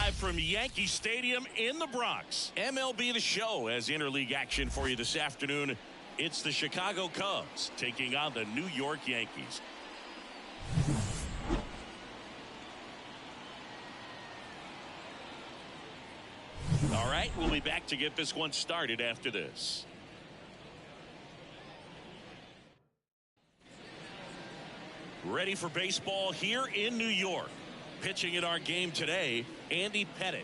live from Yankee Stadium in the Bronx. MLB The Show has interleague action for you this afternoon. It's the Chicago Cubs taking on the New York Yankees. All right, we'll be back to get this one started after this. Ready for baseball here in New York. Pitching in our game today, Andy Pettitte.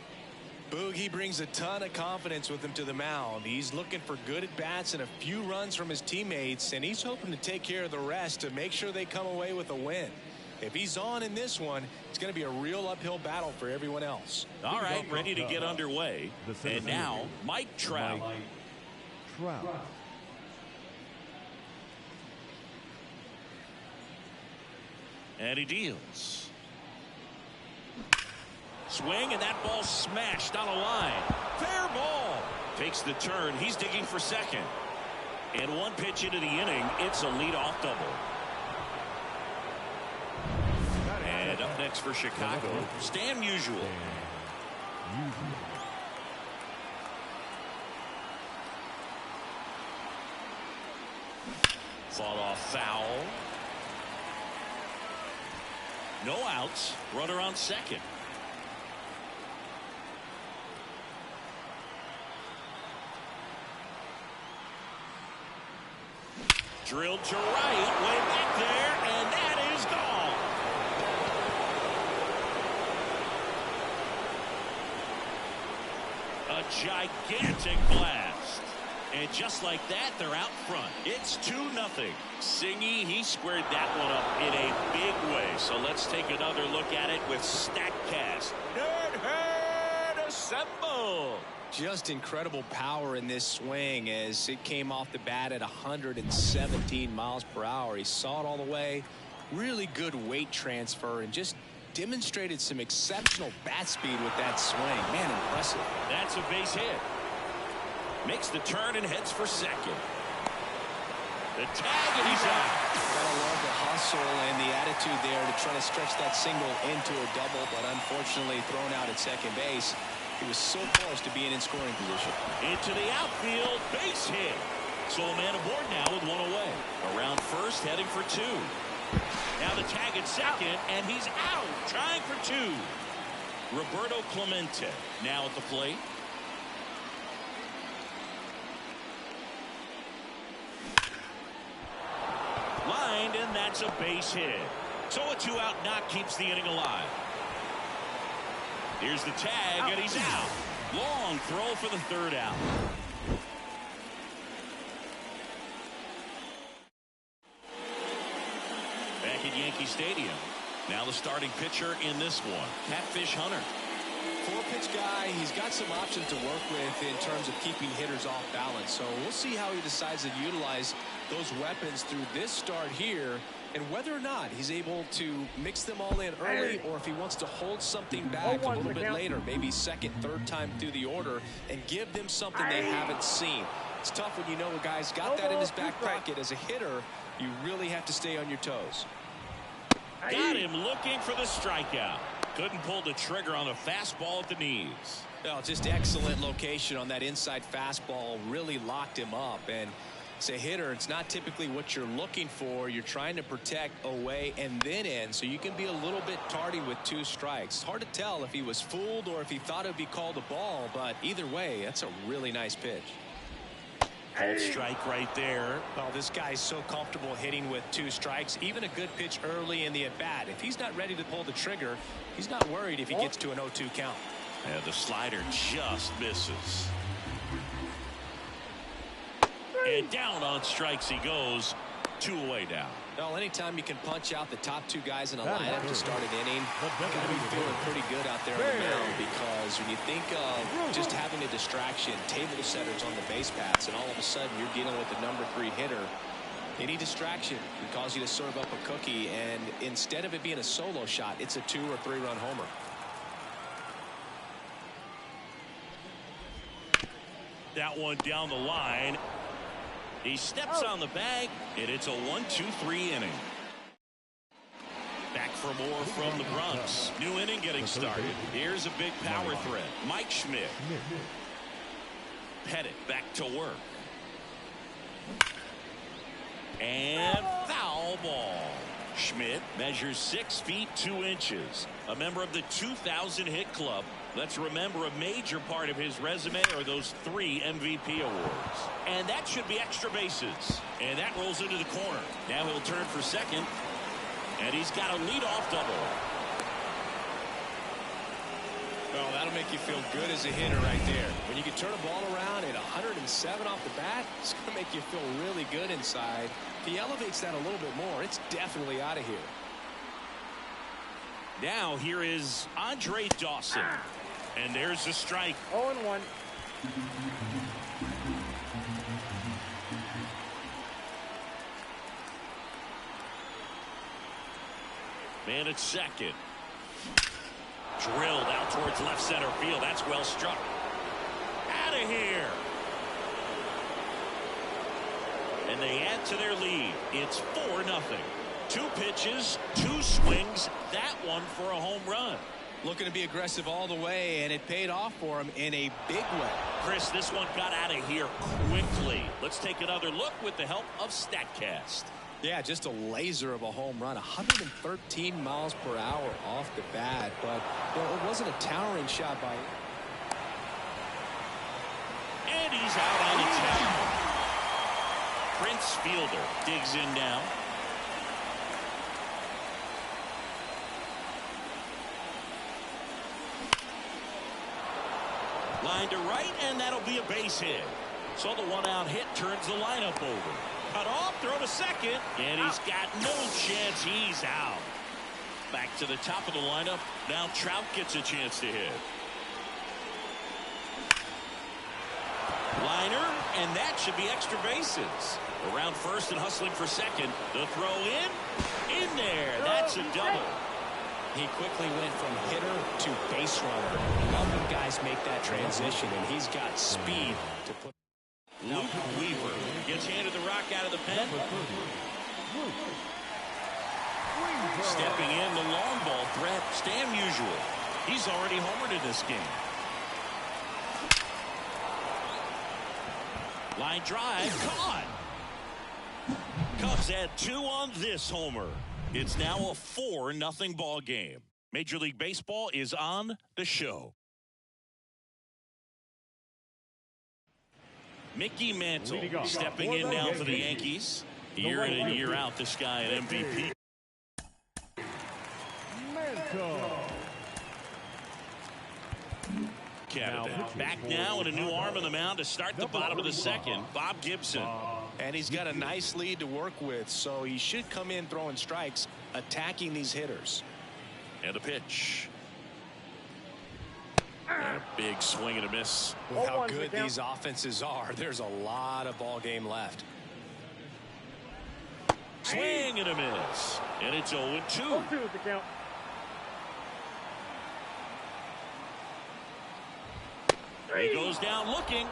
Boogie brings a ton of confidence with him to the mound. He's looking for good at-bats and a few runs from his teammates, and he's hoping to take care of the rest to make sure they come away with a win. If he's on in this one, it's going to be a real uphill battle for everyone else. All right, ready to get underway. And now, Mike Trout. And he deals. Swing, and that ball smashed on a line. Fair ball. Takes the turn. He's digging for second. And one pitch into the inning, it's a leadoff double. And up next for Chicago, Stan Musial. Fought off foul. No outs. Runner on second. Drilled to right, way back there, and that is gone. A gigantic blast. And just like that, they're out front. It's 2-0. Singy, he squared that one up in a big way. So let's take another look at it with StatCast. Nerd assemble. Just incredible power in this swing as it came off the bat at 117 miles per hour. He saw it all the way. Really good weight transfer and just demonstrated some exceptional bat speed with that swing. Man, impressive. That's a base hit. Makes the turn and heads for second. The tag, and he's out. Gotta love the hustle and the attitude there to try to stretch that single into a double, but unfortunately thrown out at second base. He was so close to being in scoring position. Into the outfield, base hit. So a man aboard now with one away. Around first, heading for two. Now the tag at second, and he's out, trying for two. Roberto Clemente now at the plate. Lined, and that's a base hit. So a two-out knock keeps the inning alive. Here's the tag, and he's out. Long throw for the third out. Back at Yankee Stadium. Now the starting pitcher in this one, Catfish Hunter. Four-pitch guy, he's got some options to work with in terms of keeping hitters off balance. So we'll see how he decides to utilize those weapons through this start here, and whether or not he's able to mix them all in early, or if he wants to hold something back a little bit later, maybe second, third time through the order, and give them something they haven't seen. It's tough when you know a guy's got that in his back pocket. As a hitter, you really have to stay on your toes. Got him looking for the strikeout. Couldn't pull the trigger on the fastball at the knees. Well, just excellent location on that inside fastball. Really locked him up. And as a hitter, it's not typically what you're looking for. You're trying to protect away and then in, so you can be a little bit tardy with two strikes. It's hard to tell if he was fooled or if he thought it would be called a ball, but either way, that's a really nice pitch. Called strike right there. Well, this guy's so comfortable hitting with two strikes. Even a good pitch early in the at-bat. If he's not ready to pull the trigger, he's not worried if he gets to an 0-2 count. And the slider just misses. And down on strikes he goes. Two away now. Well, anytime you can punch out the top two guys in a lineup to start an inning, you've got to be feeling pretty good out there on the mound, because when you think of just having a distraction, table setters on the base paths, and all of a sudden you're dealing with the number 3 hitter, any distraction can cause you to serve up a cookie, and instead of it being a solo shot, it's a 2- or 3-run homer. That one down the line. He steps on the bag, and it's a 1-2-3 inning. Back for more from the Bronx. New inning getting started. Here's a big power threat. Mike Schmidt. Pettit back to work. And foul ball. Schmidt measures 6 feet 2 inches. A member of the 2000 hit club. Let's remember a major part of his resume are those 3 MVP awards. And that should be extra bases. And that rolls into the corner. Now he'll turn for second. And he's got a leadoff double. Well, that'll make you feel good as a hitter right there. When you can turn a ball around at 107 off the bat, it's going to make you feel really good inside. If he elevates that a little bit more, it's definitely out of here. Now here is Andre Dawson. And there's a strike. 0-1. Man at second. Drilled out towards left center field. That's well struck. Out of here. And they add to their lead. It's 4-0. 2 pitches, 2 swings. That one for a home run. Looking to be aggressive all the way, and it paid off for him in a big way. Chris, this one got out of here quickly. Let's take another look with the help of StatCast. Yeah, just a laser of a home run. 113 miles per hour off the bat, but it wasn't a towering shot by him. And he's out on the tap. Prince Fielder digs in now. Line to right, and that'll be a base hit. So the 1-out hit turns the lineup over. Cut off, throw to second, and he's got no chance. He's out. Back to the top of the lineup. Now Trout gets a chance to hit. Liner, and that should be extra bases. Around first and hustling for second. The throw in there. That's a double. He quickly went from hitter to base runner. Love when guys make that transition, and he's got speed to put. Luke Weaver gets handed the rock out of the pen. Stepping in, the long ball threat. Stan Musial. He's already homered in this game. Line drive, caught. Cubs add 2 on this homer. It's now a 4-0 ball game. Major League Baseball is on the show. Mickey Mantle stepping in now for the Yankees. Year in and year out, this guy an MVP. Canada back now and a new arm on the mound to start the bottom of the second. Bob Gibson. And he's got a nice lead to work with, so he should come in throwing strikes, attacking these hitters. And a pitch. And a big swing and a miss. With how good these offenses are, there's a lot of ball game left. Swing and a miss. And it's 0-2. 0-2 is the count. He goes down looking.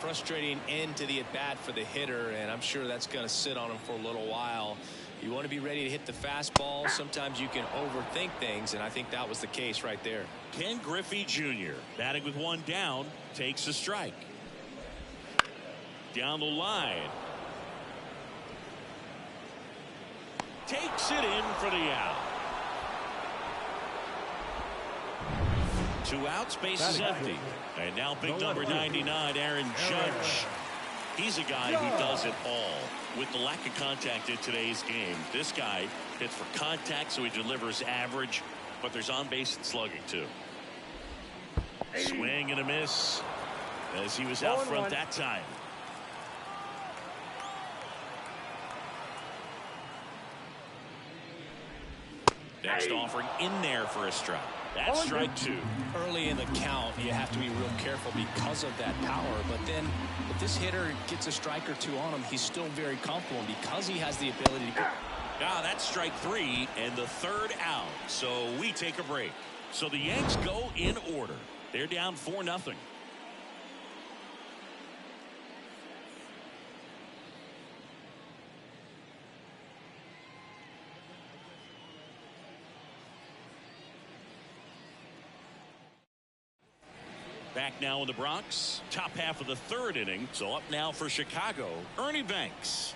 Frustrating end to the at-bat for the hitter, and I'm sure that's going to sit on him for a little while. You want to be ready to hit the fastball. Sometimes you can overthink things, and I think that was the case right there. Ken Griffey Jr. batting with 1 down takes a strike. Down the line. Takes it in for the out. 2 outs, base is empty. And now big number 99, Aaron Judge. He's a guy who does it all. With the lack of contact in today's game, this guy hits for contact, so he delivers average, but there's on base and slugging too. Swing and a miss as he was out front that time. Next offering in there for a strike. That's strike 2. Early in the count, you have to be real careful because of that power. But then if this hitter gets a strike or 2 on him, he's still very comfortable because he has the ability to get. That's strike 3 and the 3rd out. So we take a break. So the Yanks go in order. They're down 4-0. Back now in the Bronx. Top half of the third inning. So up now for Chicago, Ernie Banks.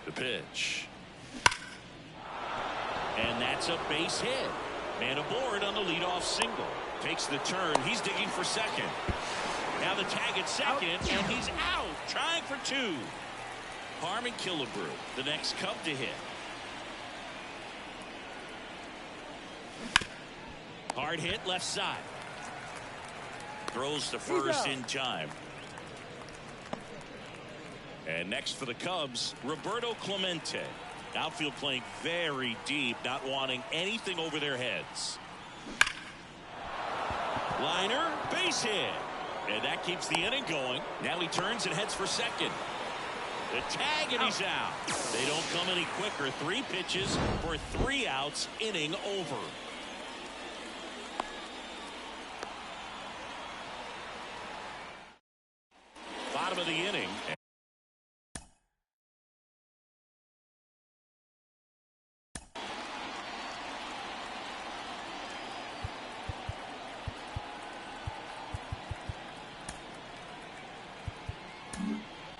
The pitch. And that's a base hit. Man aboard on the leadoff single. Takes the turn. He's digging for second. Now the tag at second, and he's out. Trying for two. Harmon Killebrew, the next Cub to hit. Hard hit left side. Throws to first in time. And next for the Cubs, Roberto Clemente. Outfield playing very deep, not wanting anything over their heads. Liner, base hit. And that keeps the inning going. Now he turns and heads for second. The tag, and he's out. They don't come any quicker. 3 pitches for 3 outs, inning over. Bottom of the inning.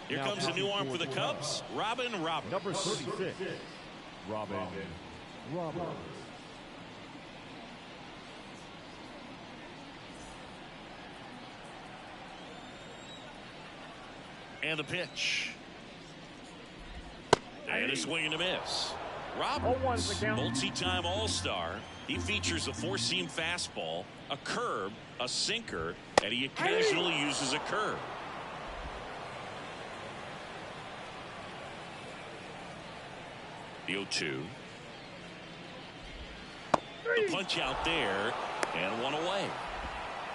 Here comes a new arm for the Cubs, Robin Roberts. Number 36, Robin Roberts. And the pitch. And a swing and a miss. Roberts, multi-time All-Star. He features a 4-seam fastball, a curve, a sinker, and he occasionally uses a curve. The 0-2. The punch out there, and one away.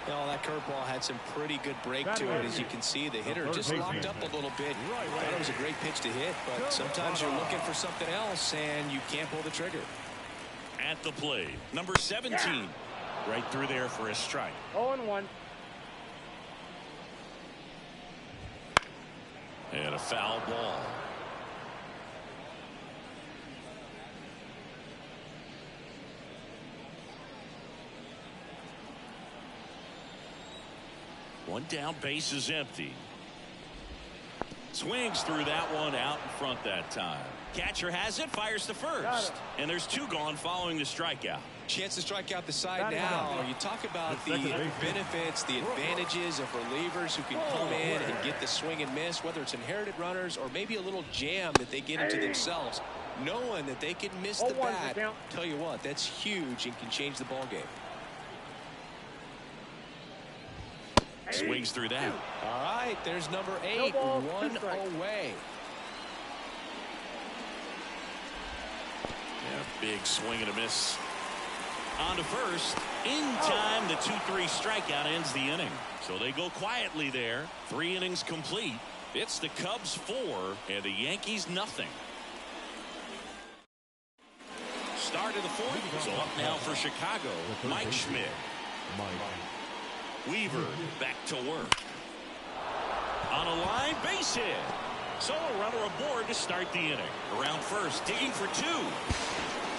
Well, that curveball had some pretty good break to it. As you can see, the hitter just locked up a little bit. Thought it was a great pitch to hit, but sometimes you're looking for something else, and you can't pull the trigger. At the plate, number 17. Right through there for a strike. 0-1. And a foul ball. One down, base is empty. Swings through that one, out in front that time. Catcher has it, fires to first. And there's 2 gone following the strikeout. Chance to strike out the side now. You talk about the benefits, the advantages of relievers who can come in and get the swing and miss, whether it's inherited runners or maybe a little jam that they get into themselves. Knowing that they can miss the bat, tell you what, that's huge and can change the ball game. Swings through that. All right, there's number 8, 1 away. Yeah, big swing and a miss. On to first. In time, the 2-3 strikeout ends the inning. So they go quietly there. 3 innings complete. It's the Cubs 4 and the Yankees nothing. Start of the 4th. So up now for Chicago, Mike Schmidt. Weaver back to work. On a line, base hit. So a runner aboard to start the inning. Around first, digging for 2.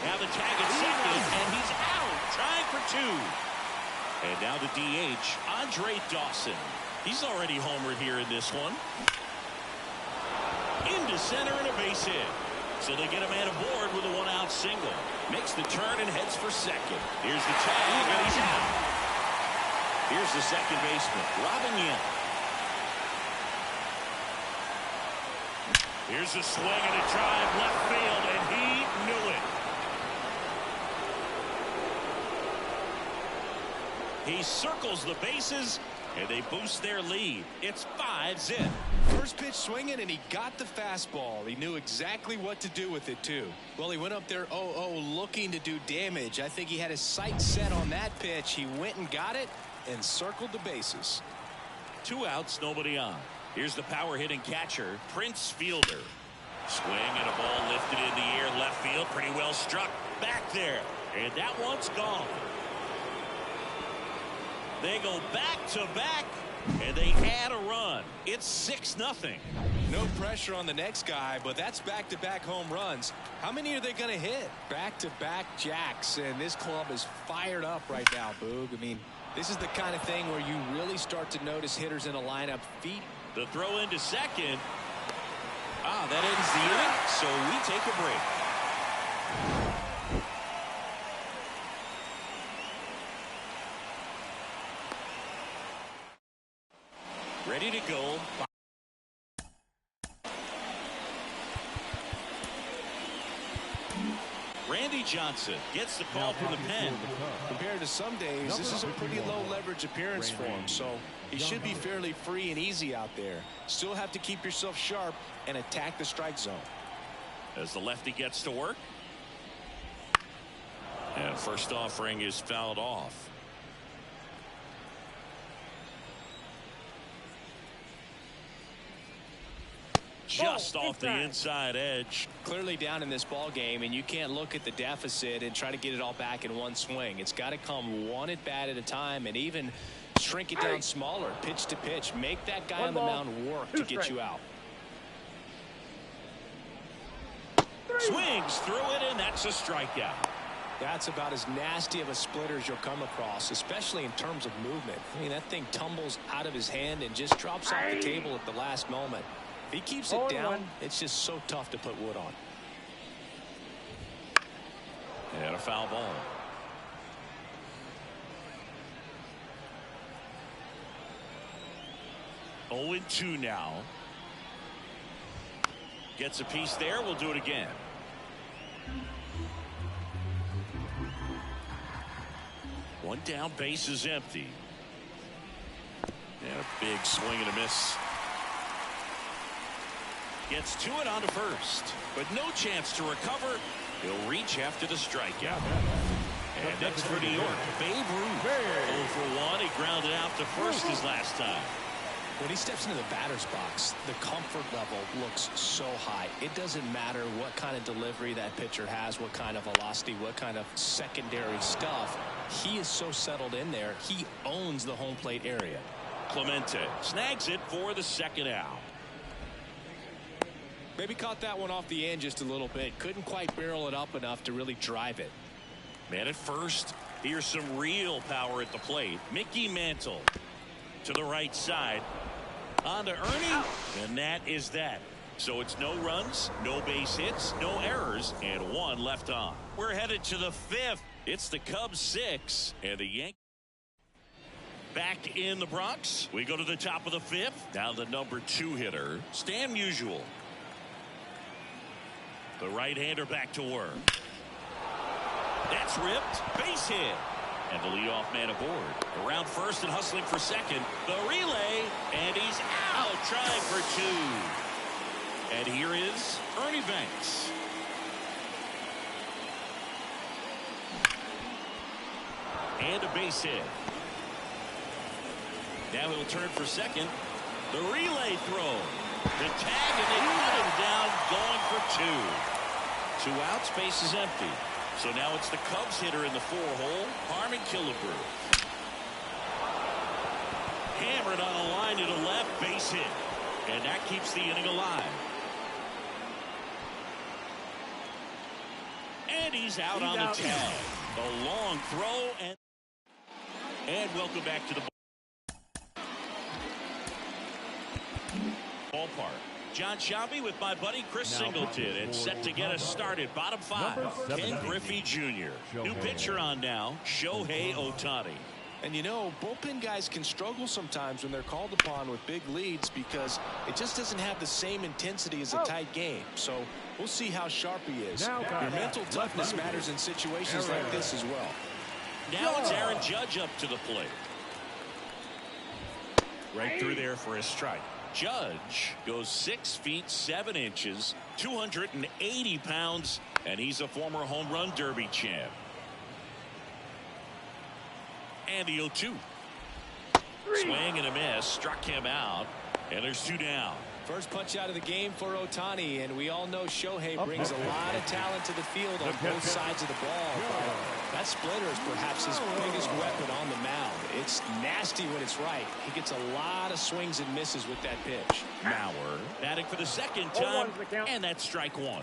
Now the tag at second, and he's out, trying for 2. And now the DH, Andre Dawson. He's already homered here in this one. Into center and a base hit. So they get a man aboard with a 1-out single. Makes the turn and heads for second. Here's the tag, and he's out. Here's the second baseman, Robin Yank. Here's a swing and a drive left field, and he knew it. He circles the bases, and they boost their lead. It's 5-zip. First pitch swinging, and he got the fastball. He knew exactly what to do with it, too. Well, he went up there 0-0 looking to do damage. I think he had his sights set on that pitch. He went and got it and circled the bases. 2 outs, nobody on. Here's the power hitting catcher, Prince Fielder. Swing and a ball lifted in the air left field. Pretty well struck back there. And that one's gone. They go back to back, And they add a run. It's 6-0. No pressure on the next guy, but that's back-to-back home runs. How many are they going to hit? Back-to-back jacks, and this club is fired up right now, Boog. I mean, this is the kind of thing where you really start to notice hitters in a lineup feet. The throw into second. That ends the inning, so we take a break. Ready to go. Randy Johnson gets the call from the pen. Compared to some days, this is a pretty low leverage appearance for him, so he should be fairly free and easy out there. Still have to keep yourself sharp and attack the strike zone. As the lefty gets to work. And first offering is fouled off. Just off the inside edge. Clearly down in this ball game, and you can't look at the deficit and try to get it all back in one swing. It's got to come one at bat at a time, and even shrink it down smaller, pitch to pitch. Make that guy on the mound work to get you out. Swings through it, and that's a strikeout. That's about as nasty of a splitter as you'll come across, especially in terms of movement. I mean, that thing tumbles out of his hand and just drops off the table at the last moment. If he keeps it down, it's just so tough to put wood on. And a foul ball. Oh, 0-2 now. Gets a piece there. We'll do it again. One down, base is empty. And a big swing and a miss. Gets to it onto first, but no chance to recover. He'll reach after the strikeout. And next for New York, Babe Ruth. 0 for 1. He grounded out to first his last time. When he steps into the batter's box, the comfort level looks so high. It doesn't matter what kind of delivery that pitcher has, what kind of velocity, what kind of secondary stuff. He is so settled in there. He owns the home plate area. Clemente snags it for the second out. Maybe caught that one off the end just a little bit. Couldn't quite barrel it up enough to really drive it. Man at first. Here's some real power at the plate. Mickey Mantle to the right side. On to Ernie. And that is that. So it's no runs, no base hits, no errors, and 1 left on. We're headed to the 5th. It's the Cubs 6 and the Yankees. Back in the Bronx. We go to the top of the 5th. Now the number 2 hitter, Stan Musial. The right-hander back to work. That's ripped. Base hit. And the leadoff man aboard. Around first and hustling for second. The relay. And he's out trying for 2. And here is Ernie Banks. And a base hit. Now he'll turn for second. The relay throw. The tag, and they cut him down, going for 2. 2 outs, base is empty. So now it's the Cubs hitter in the 4-hole, Harmon Killebrew. Hammered on a line to the left, base hit. And that keeps the inning alive. And he's out on the tag. A long throw, and welcome back to the ballpark. John Sciambi with my buddy Chris Singleton, and set to get us started. Bottom 5, Ken Griffey Jr. New pitcher on now, Shohei Ohtani. And you know, bullpen guys can struggle sometimes when they're called upon with big leads because it just doesn't have the same intensity as a tight game. So we'll see how sharp he is. Your mental toughness matters in situations like this as well. Now it's Aaron Judge up to the plate. Right through there for a strike. Judge goes 6 feet 7 inches, 280 pounds, and he's a former home run derby champ. And the 0-2. Swing and a miss, struck him out, and there's 2 down. First punch out of the game for Ohtani, and we all know Shohei brings a lot of talent to the field on both sides of the ball. That splitter is perhaps his biggest weapon on the mound. looks nasty when it's right. He gets a lot of swings and misses with that pitch. Mauer batting for the second time, and that's strike one.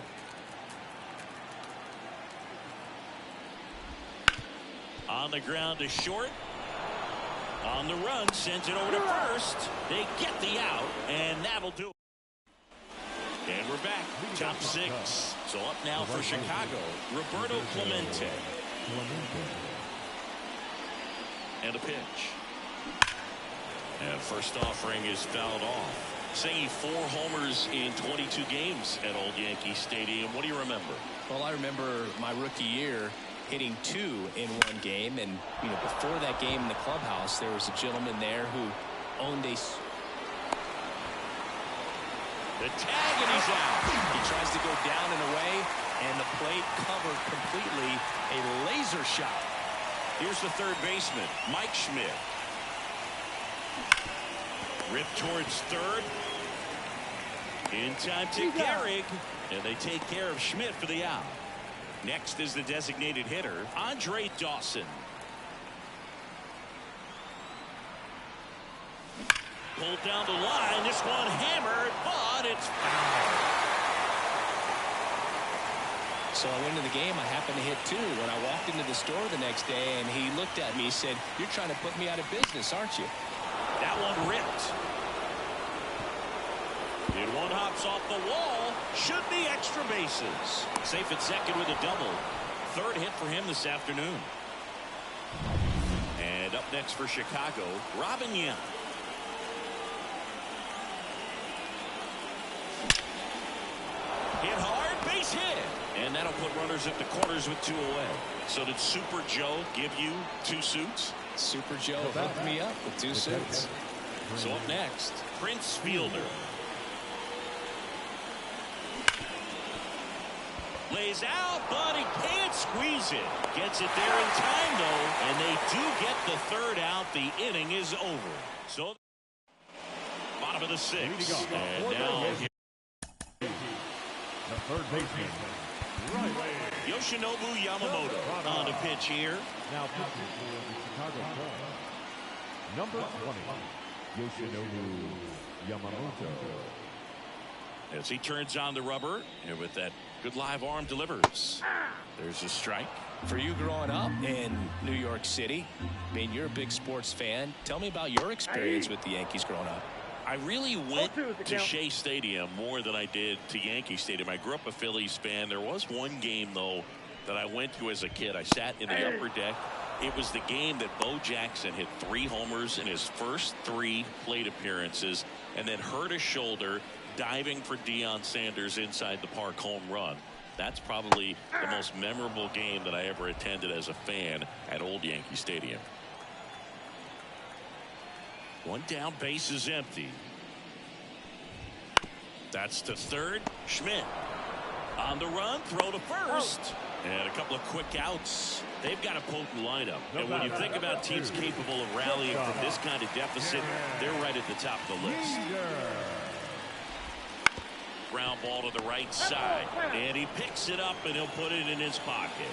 On the ground to short. On the run, sends it over to first. They get the out, and that'll do it. And we're back. Top six. So up now for Chicago, Roberto Clemente. And a pitch. And first offering is fouled off. Saying 4 homers in 22 games at Old Yankee Stadium. What do you remember? Well, I remember my rookie year hitting 2 in one game, and before that game in the clubhouse, there was a gentleman there who owned a. The tag, and he's out. He tries to go down and away, and the plate covered completely. A laser shot. Here's the third baseman, Mike Schmidt. Ripped towards third. In time to Gehrig, and they take care of Schmidt for the out. Next is the designated hitter, Andre Dawson. Pulled down the line. This one hammered, but it's foul. So I went into the game. I happened to hit 2 when I walked into the store the next day, and he looked at me. He said, "You're trying to put me out of business, aren't you?" That one ripped. And one hops off the wall. Should be extra bases. Safe at second with a double. Third hit for him this afternoon. And up next for Chicago, Robin Yount. Hit hard, base hit. And that'll put runners at the corners with 2 away. So did Super Joe give you 2 suits? Super Joe hooked me up with 2 suits. So up next, Prince Fielder. Lays out, but he can't squeeze it. Gets it there in time, though, and they do get the third out. The inning is over. So, bottom of the 6th. And now, The third baseman, Yoshinobu Yamamoto on the pitch here. now pitching for the Chicago Cubs, number 20, Yoshinobu Yamamoto. As he turns on the rubber, and with that good live arm delivers. There's a strike. For you growing up in New York City, I mean, you're a big sports fan. Tell me about your experience with the Yankees growing up. I really went to Shea Stadium more than I did to Yankee Stadium. I grew up a Phillies fan. There was one game, though, that I went to as a kid. I sat in the upper deck. It was the game that Bo Jackson hit 3 homers in his first 3 plate appearances and then hurt his shoulder diving for Deion Sanders inside the park home run. That's probably the most memorable game that I ever attended as a fan at Old Yankee Stadium. One down, base is empty. That's to third. Schmidt on the run, throw to first, and a couple of quick outs. They've got a potent lineup, and when you think about teams capable of rallying from this kind of deficit, they're right at the top of the list. Ground ball to the right side, and he picks it up and he'll put it in his pocket.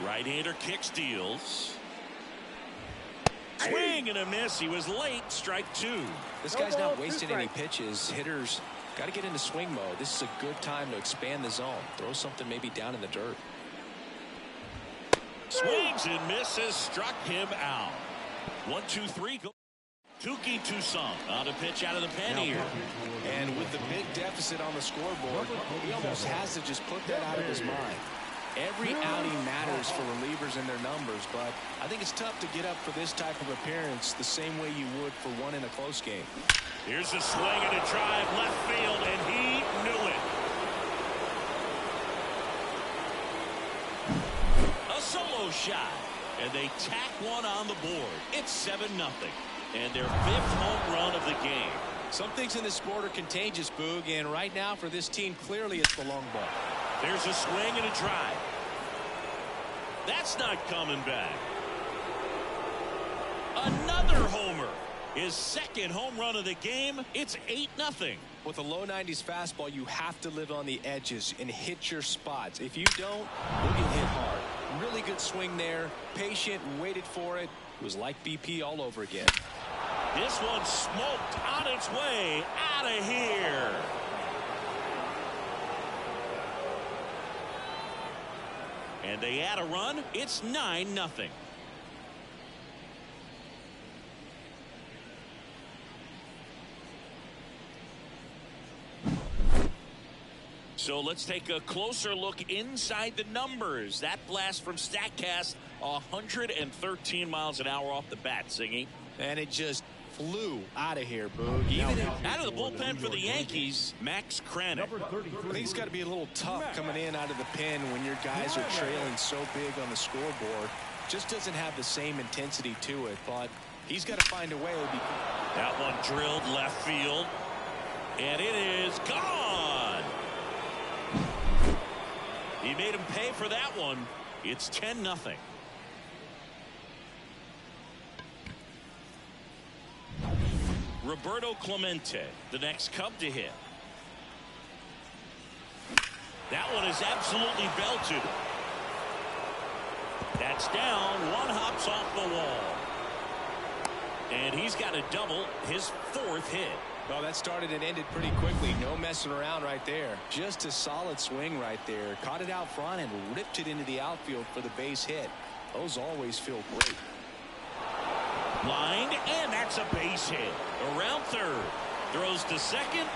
Right-hander kick steals. Swing and a miss. He was late. Strike 2. This guy's not wasting any pitches. Hitters got to get into swing mode. This is a good time to expand the zone. Throw something maybe down in the dirt. Swings and misses. Struck him out. 1-2-3. Go. Tuki Toussaint on a pitch out of the pen here. And with the big deficit on the scoreboard, he almost has to just put that out of his mind. Every outing matters for relievers and their numbers, but I think it's tough to get up for this type of appearance the same way you would for one in a close game. Here's a swing and a drive left field, and he knew it. A solo shot, and they tack one on the board. It's 7-0, and their 5th home run of the game. Some things in this sport are contagious, Boog, and right now for this team, clearly it's the long ball. There's a swing and a drive. That's not coming back. Another homer. His 2nd home run of the game. It's 8-0. With a low 90s fastball, you have to live on the edges and hit your spots. If you don't, you'll get hit hard. Really good swing there. Patient, waited for it. It was like BP all over again. This one smoked on its way out of here. And they add a run. It's 9-0. So let's take a closer look inside the numbers. That blast from StatCast, 113 miles an hour off the bat, Singy. And it just flew out of here, Boog. Even out of the bullpen for the Yankees, Max Kranick. I think it's got to be a little tough coming in out of the pen when your guys are trailing so big on the scoreboard. Just doesn't have the same intensity to it, but he's got to find a way. That one drilled left field, and it is gone. He made him pay for that one. It's 10-0. Roberto Clemente, the next Cub to hit. That one is absolutely belted. That's down. One hops off the wall. And he's got a double, his 4th hit. Well, that started and ended pretty quickly. No messing around right there. Just a solid swing right there. Caught it out front and ripped it into the outfield for the base hit. Those always feel great. Lined, and that's a base hit. Around third. Throws to second.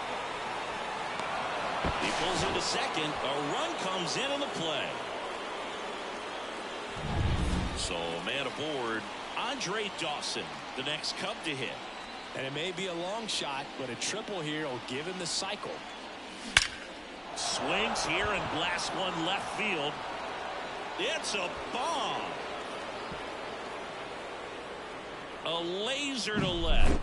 He pulls into second. A run comes in on the play. So, man aboard, Andre Dawson, the next Cub to hit. And it may be a long shot, but a triple here will give him the cycle. Swings here and blasts one left field. It's a bomb. A laser to left.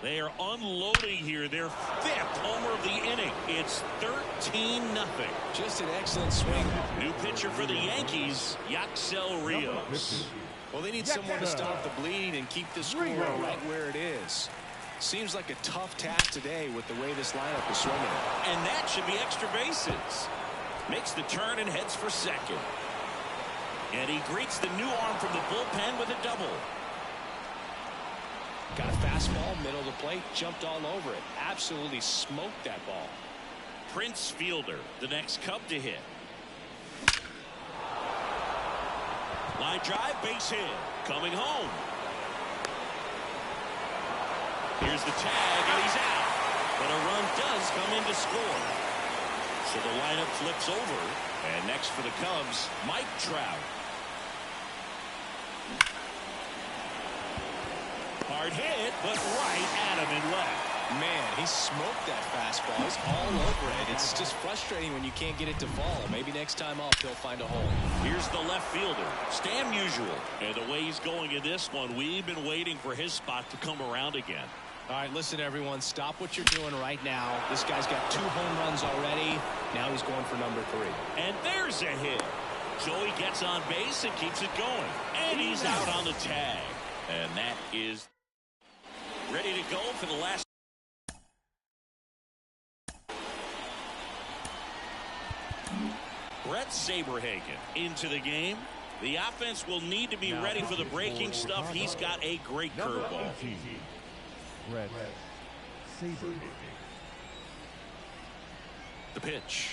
They are unloading here. Their 5th homer of the inning. It's 13-0. Just an excellent swing. New pitcher for the Yankees, Yaxel Rios. Well, they need someone to stop the bleed and keep the score right where it is. Seems like a tough task today with the way this lineup is swinging. And that should be extra bases. Makes the turn and heads for second. And he greets the new arm from the bullpen with a double. Got a fastball, middle of the plate, jumped all over it. Absolutely smoked that ball. Prince Fielder, the next Cub to hit. Line drive, base hit. Coming home. Here's the tag, and he's out. But a run does come in to score. So the lineup flips over. And next for the Cubs, Mike Trout. Hard hit, but right at him and left. Man, he smoked that fastball. He's all over it. It's just frustrating when you can't get it to fall. Maybe next time up, he'll find a hole. Here's the left fielder, Stan Musial. And the way he's going in this one, we've been waiting for his spot to come around again. All right, listen, everyone. Stop what you're doing right now. This guy's got 2 home runs already. Now he's going for number 3. And there's a hit. Joey gets on base and keeps it going. And he's out on the tag. And that is ready to go for the last. Brett Saberhagen into the game. The offense will need to be ready for the breaking stuff. He's got a great curveball. Brett Saberhagen. The pitch.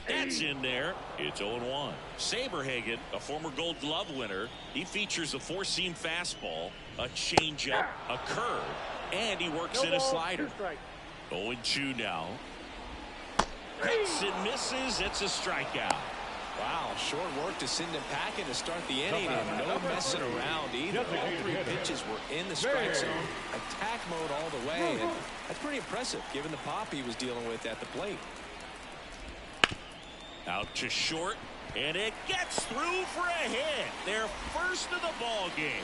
That's in there. It's 0-1. Saberhagen, a former Gold Glove winner, he features a 4-seam fastball, a changeup, a curve, and he works in a slider. 0-2 now. Hits and misses. It's a strikeout. Wow, short work to send him packing to start the inning, and no messing around either. All 3 pitches were in the strike zone. Attack mode all the way, and that's pretty impressive given the pop he was dealing with at the plate. Out to short, and it gets through for a hit. Their first of the ball game.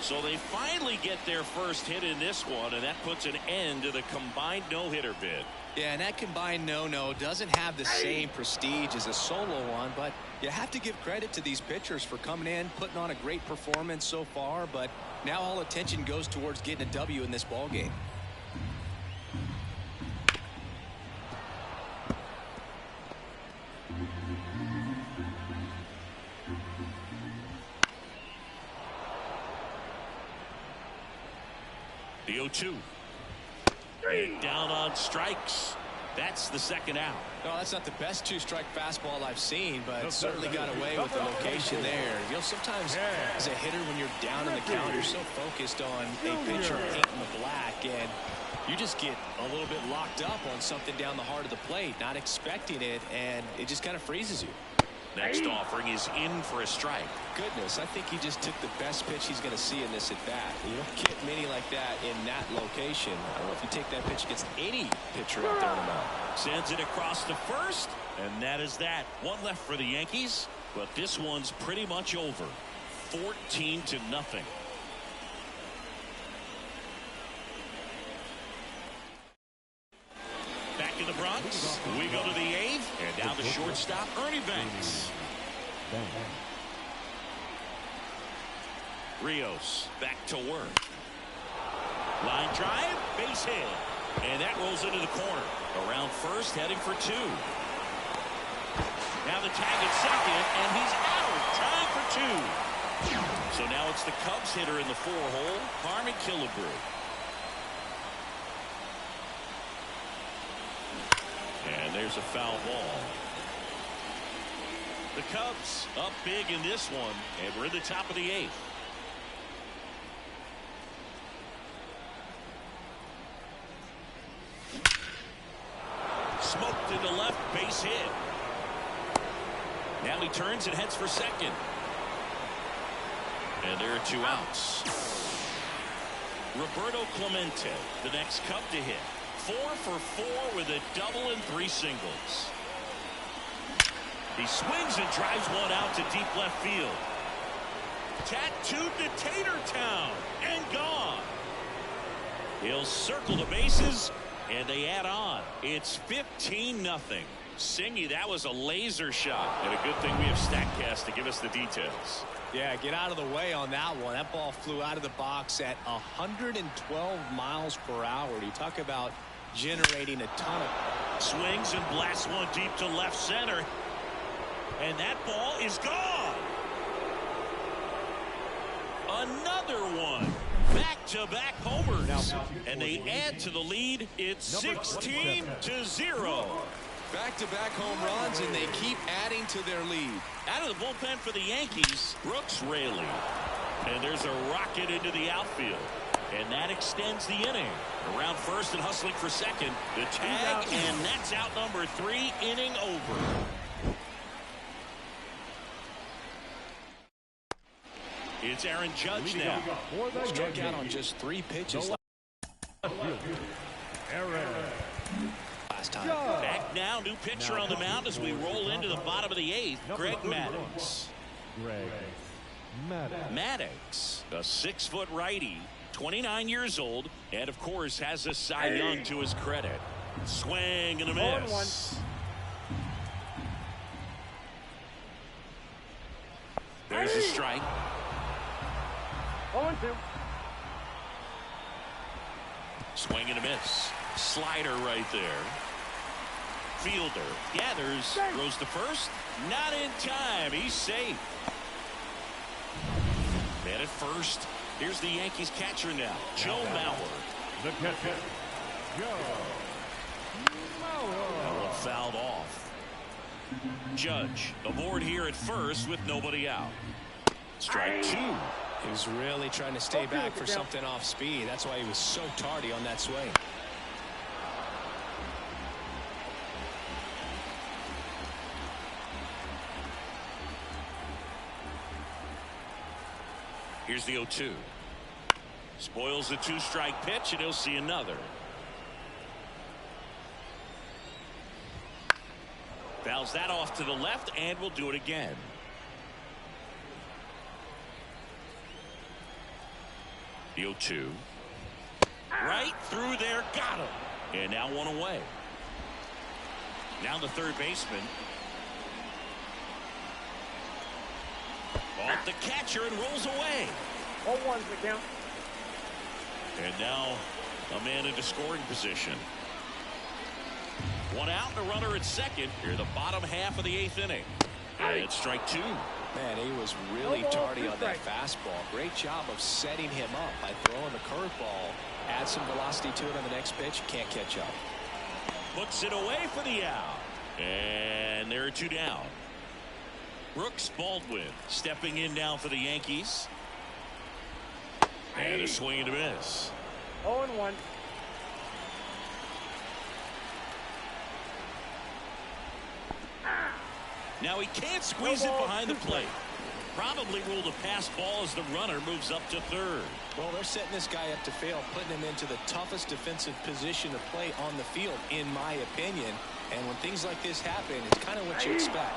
So they finally get their first hit in this one, and that puts an end to the combined no-hitter bid. Yeah, and that combined no-no doesn't have the same prestige as a solo one, but you have to give credit to these pitchers for coming in, putting on a great performance so far, but now all attention goes towards getting a W in this ball game. The 0-2. And down on strikes. That's the second out. No, that's not the best two-strike fastball I've seen, but certainly got away with the location there. You know, sometimes as a hitter, when you're down in the count, you're so focused on a pitcher painting the black, and you just get a little bit locked up on something down the heart of the plate, not expecting it, and it just kind of freezes you. Next offering is in for a strike. Goodness, I think he just took the best pitch he's going to see in this at-bat. You don't get many like that in that location. I don't know if you take that pitch against any pitcher out there on the mound. Sends it across to first, and that is that. One left for the Yankees, but this one's pretty much over. 14-0. Back in the Bronx, we go to the 8th, and now the shortstop, Ernie Banks. Rios back to work. Line drive, base hit. And that rolls into the corner. Around first, heading for 2. Now the tag at second, and he's out. Time for 2. So now it's the Cubs hitter in the 4-hole, Harmon Killebrew. And there's a foul ball. The Cubs up big in this one, and we're in the top of the 8th. Smoked into left, base hit. Now he turns and heads for second. And there are 2 outs. Roberto Clemente, the next Cub to hit. 4 for 4 with a double and 3 singles. He swings and drives one out to deep left field. Tattooed to Tatertown and gone. He'll circle the bases, and they add on. It's 15-0. Singy, that was a laser shot. And a good thing we have StatCast to give us the details. Yeah, get out of the way on that one. That ball flew out of the box at 112 miles per hour. You talk about generating a ton of... Swings and blasts one deep to left center. And that ball is gone. Another one. Back-to-back homers. And they add to the lead. It's 16-0. Back-to-back home runs, and they keep adding to their lead. Out of the bullpen for the Yankees, Brooks Raley. And there's a rocket into the outfield. And that extends the inning. Around first and hustling for second. The tag, and that's out number 3, inning over. It's Aaron Judge now. Struck out on just 3 pitches last time. Back now, new pitcher on the mound as we roll into the bottom of the 8th. Greg Maddux. Maddux, a 6-foot righty, 29 years old, and of course has a Cy Young to his credit. Swing and a miss. There's a strike. 0-2. Swing and a miss. Slider right there. Fielder gathers, throws to first. Not in time. He's safe. Man at first. Here's the Yankees catcher now, Joe Mauer. The catcher, Joe Mauer. That one fouled off. Judge aboard here at first with nobody out. Strike 2. He was really trying to stay back for something off speed. That's why he was so tardy on that swing. Here's the 0-2. Spoils the 2-strike pitch, and he'll see another. Fouls that off to the left, and will do it again. The 0-2. Right through there, got him. And now one away. Now the third baseman. Off the catcher and rolls away. 0-1's the count. And now a man into scoring position. One out and a runner at second. Here the bottom half of the 8th inning. And it's strike 2. Man, he was really tardy on that fastball. Great job of setting him up by throwing the curveball. Add some velocity to it on the next pitch. Can't catch up. Puts it away for the out. And there are 2 down. Brooks Baldwin stepping in now for the Yankees. And a swing and a miss. 0-1. Now he can't squeeze it behind the plate. Probably ruled a pass ball as the runner moves up to third. Well, they're setting this guy up to fail, putting him into the toughest defensive position to play on the field, in my opinion. And when things like this happen, it's kind of what you expect.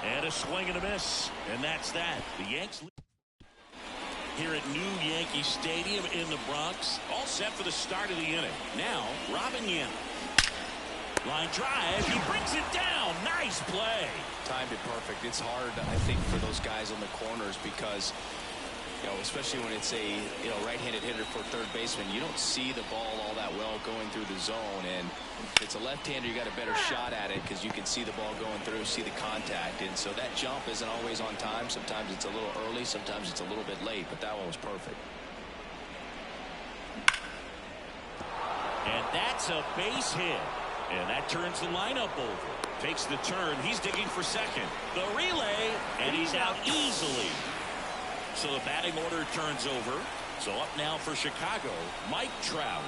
And a swing and a miss. And that's that. The Yanks here at New Yankee Stadium in the Bronx. All set for the start of the inning. Now, Robin Yank. Line drive. He brings it down. Nice play. Timed it perfect. It's hard, I think, for those guys on the corners because, you know, especially when it's a, right-handed hitter for third baseman, you don't see the ball all that well going through the zone. And if it's a left-hander, you got a better shot at it because you can see the ball going through, see the contact. And so that jump isn't always on time. Sometimes it's a little early. Sometimes it's a little bit late. But that one was perfect. And that's a base hit. And that turns the lineup over. Takes the turn. He's digging for second. The relay. And he's out easily. So the batting order turns over. So up now for Chicago, Mike Trout.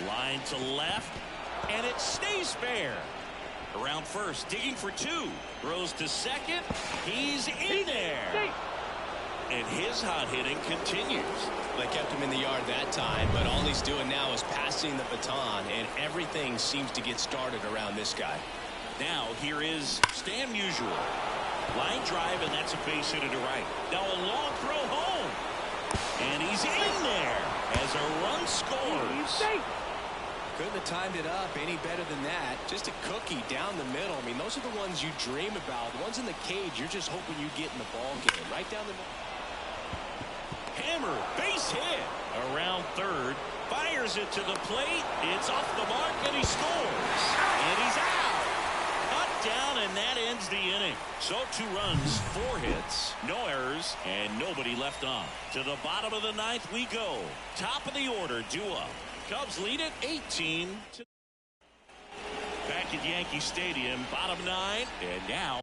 Line to left. And it stays fair. Around first. Digging for 2. Throws to second. He's in there. And his hot hitting continues. They kept him in the yard that time, but all he's doing now is passing the baton, and everything seems to get started around this guy. Now here is Stan Musial. Line drive, and that's a base hit to right. Now a long throw home. And he's in there as a run scores. Couldn't have timed it up any better than that. Just a cookie down the middle. I mean, those are the ones you dream about. The ones in the cage, you're just hoping you get in the ball game. Right down the middle. Hammer, base hit. Around third. Fires it to the plate. It's off the mark, and he scores. And he's out. Cut down, and that ends the inning. So 2 runs, 4 hits, no errors, and nobody left on. To the bottom of the 9th we go. Top of the order, due up. Cubs lead it 18 to back at Yankee Stadium, bottom 9, and now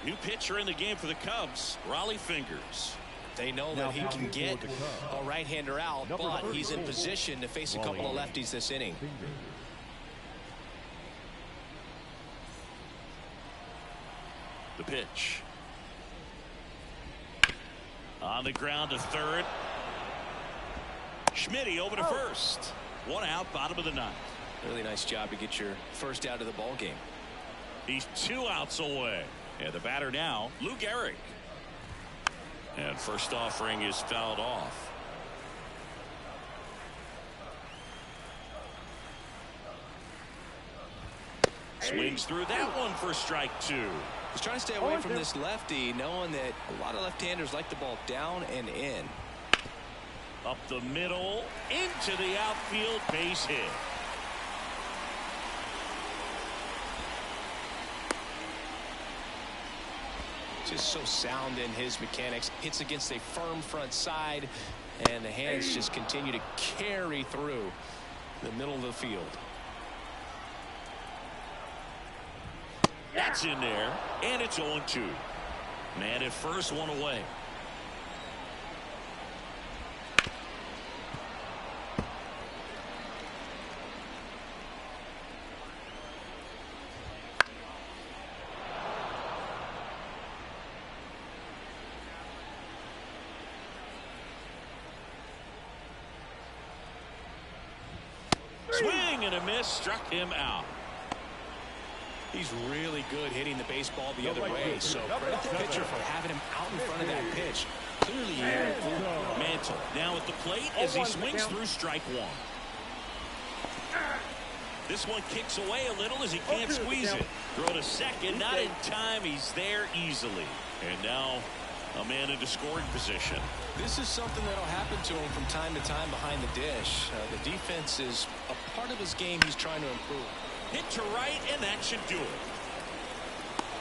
new pitcher in the game for the Cubs, Raleigh Fingers. They know that he can get a right-hander out, but he's in position to face a couple of lefties this inning. The pitch. On the ground to third. Schmitty over to first. 1 out, bottom of the 9th. Really nice job to get your first out of the ball game. He's 2 outs away. And the batter now, Lou Gehrig. And first offering is fouled off. Swings through that one for strike 2. He's trying to stay away from this lefty, knowing that a lot of left-handers like the ball down and in. Up the middle, into the outfield, base hit. Just so sound in his mechanics. Hits against a firm front side, and the hands just continue to carry through the middle of the field. That's in there, and it's 0-2. Man at first, 1 away. Swing and a miss, struck him out. He's really good hitting the baseball the other way, so credit the pitcher for having him out in front of that pitch. Clearly, Mantle now at the plate as he swings through strike 1. This one kicks away a little as he can't squeeze it. Throw to second, not in time. He's there easily. And now A man into scoring position. This is something that'll happen to him from time to time behind the dish. The defense is a part of his game he's trying to improve. Hit to right, and that should do it.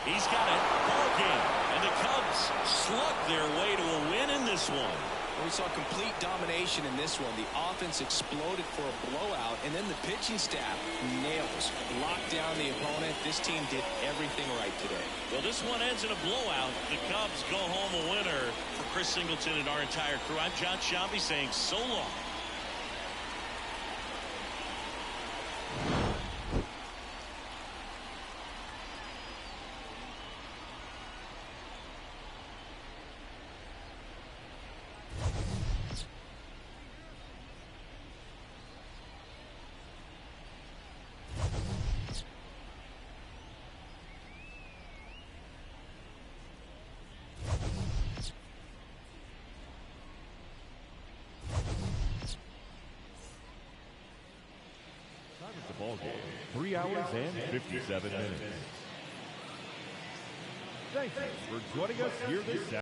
He's got it. Ball game. And the Cubs slug their way to a win in this one. We saw complete domination in this one. The offense exploded for a blowout, and then the pitching staff nails, locked down the opponent. This team did everything right today. Well, this one ends in a blowout. The Cubs go home a winner. For Chris Singleton and our entire crew, I'm John Sciambi saying so long. The ball game, 3 hours and 57 minutes. Thanks for joining us here this Saturday.